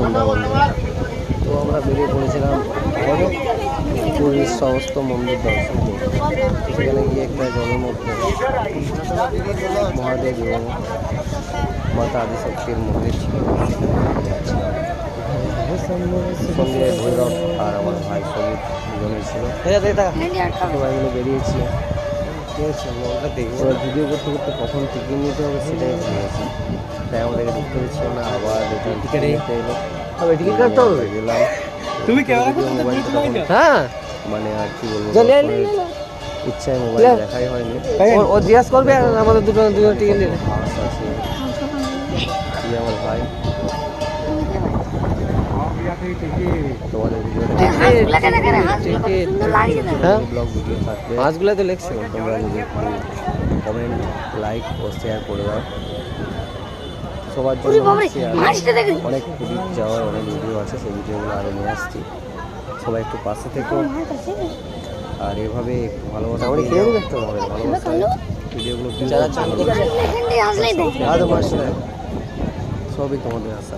সন্ধ্যা বন্ধুরা। তো আমরা বেরিয়ে পড়েছিলাম পুরীর সমস্ত মন্দির দর্শন করতে। সেখানে গিয়ে একটা জলের মধ্যে মহাদেব এবং মাতা আদিশক্তির মন্দির ছিল, সঙ্গে ভৈরব আর আমার ভাই সবুজ দুজনেই ছিল। সবাই মিলে বেরিয়েছি, ঠিক আছে। এবার ভিডিও করতে করতে কখন টিকিট নিতে হবে সেটাই ভুলে গেছি, তাই আমাদেরকে ঢুকতে দিচ্ছিল না। আবার টিকিট নিতে এলো, তবে টিকিট কাটতে হবে গেলাম। তুমি হ্যাঁ মানে আর কি বলবো, ইচ্ছায় মোবাইল দেখাই হয়নি। ও জিজ্ঞাস করবে আর আমাদের দুজন টিকিট নিলে আছে। আমার ভাই তোমাদের ব্লগ ভিডিও থাকবে, মাছগুলো তো লিখছিলাম। তোমরা যদি কমেন্ট, লাইক ও শেয়ার করে দাও সবার জন্য। অনেক পুরীর যাওয়ার অনেক ভিডিও আছে, সেই ভিডিওগুলো আরও নিয়ে আসছি। সবাই একটু পাশে থেকো আর এভাবে একটু ভালোবাসা ভিডিওগুলো সবই তোমাদের আশা।